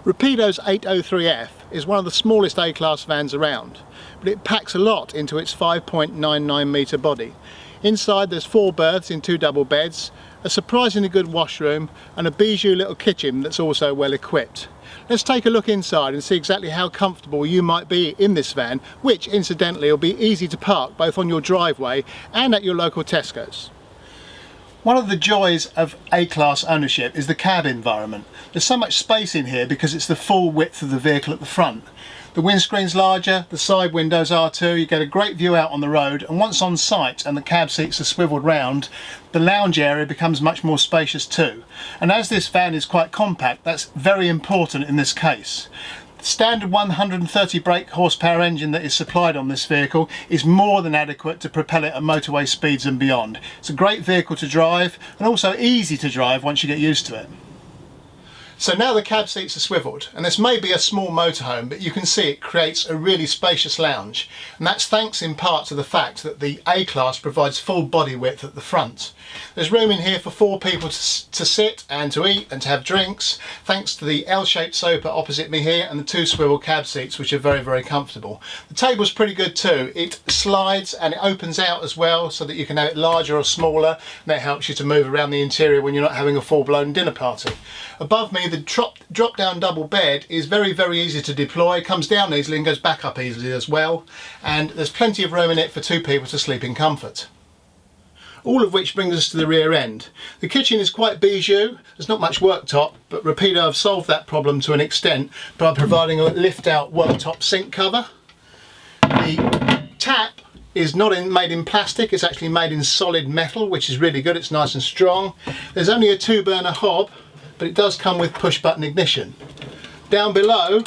Rapido's 803F is one of the smallest A-class vans around, but it packs a lot into its 5.99 metre body. Inside there's 4 berths in 2 double beds, a surprisingly good washroom and a bijou little kitchen that's also well equipped. Let's take a look inside and see exactly how comfortable you might be in this van, which incidentally will be easy to park both on your driveway and at your local Tesco's. One of the joys of A-class ownership is the cab environment. There's so much space in here because it's the full width of the vehicle at the front. The windscreen's larger, the side windows are too, you get a great view out on the road, and once on site and the cab seats are swiveled round, the lounge area becomes much more spacious too. And as this van is quite compact, that's very important in this case. The standard 130 brake horsepower engine that is supplied on this vehicle is more than adequate to propel it at motorway speeds and beyond. It's a great vehicle to drive and also easy to drive once you get used to it. So now the cab seats are swiveled, and this may be a small motorhome, but you can see it creates a really spacious lounge, and that's thanks in part to the fact that the A-Class provides full body width at the front. There's room in here for 4 people to sit and to eat and to have drinks, thanks to the L-shaped sofa opposite me here and the 2 swivel cab seats, which are very, very comfortable. The table's pretty good too. It slides and it opens out as well so that you can have it larger or smaller, and that helps you to move around the interior when you're not having a full-blown dinner party. Above me, the drop down double bed is very, very easy to deploy, comes down easily and goes back up easily as well, and there's plenty of room in it for 2 people to sleep in comfort. All of which brings us to the rear end. The kitchen is quite bijou, there's not much worktop, but Rapido have solved that problem to an extent by providing a lift out worktop sink cover. The tap is not made in plastic, it's actually made in solid metal, which is really good, it's nice and strong. There's only a 2 burner hob, but it does come with push button ignition. Down below,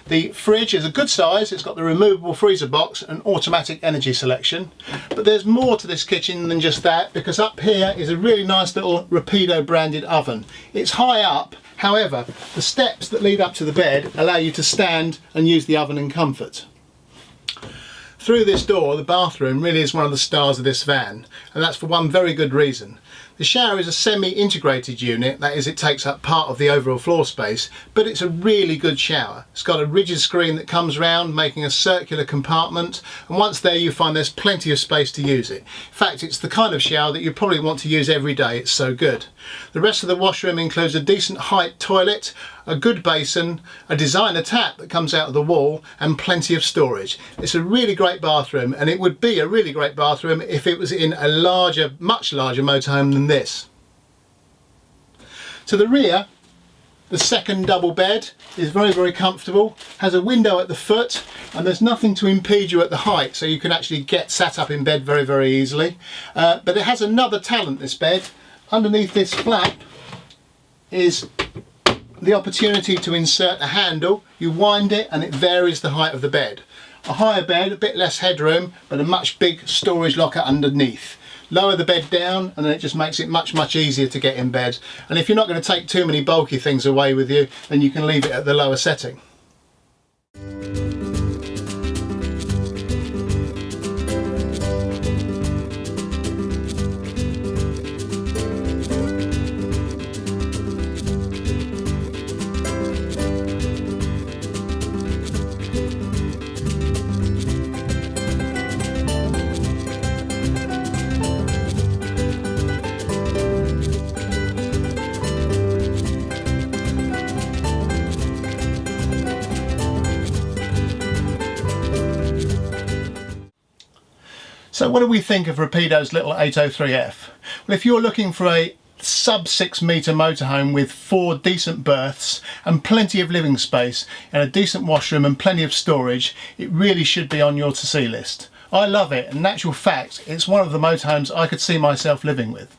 the fridge is a good size, it's got the removable freezer box and automatic energy selection. But there's more to this kitchen than just that, because up here is a really nice little Rapido branded oven. It's high up, however, the steps that lead up to the bed allow you to stand and use the oven in comfort. Through this door, the bathroom really is one of the stars of this van, and that's for one very good reason. The shower is a semi-integrated unit, that is, it takes up part of the overall floor space, but it's a really good shower. It's got a rigid screen that comes round, making a circular compartment, and once there you find there's plenty of space to use it. In fact, it's the kind of shower that you probably want to use every day, it's so good. The rest of the washroom includes a decent height toilet, a good basin, a designer tap that comes out of the wall, and plenty of storage. It's a really great bathroom, and it would be a really great bathroom if it was in a larger, much larger motorhome than this. To the rear, the second double bed is very, very comfortable, has a window at the foot, and there's nothing to impede you at the height, so you can actually get sat up in bed very, very easily. But it has another talent, this bed. Underneath this flap is the opportunity to insert a handle. You wind it and it varies the height of the bed. A higher bed, a bit less headroom, but a much big storage locker underneath. Lower the bed down and then it just makes it much, much easier to get in bed. And if you're not going to take too many bulky things away with you, then you can leave it at the lower setting. So what do we think of Rapido's little 803F? Well, if you're looking for a sub 6 metre motorhome with 4 decent berths and plenty of living space and a decent washroom and plenty of storage, it really should be on your to see list. I love it, and in actual fact, it's one of the motorhomes I could see myself living with.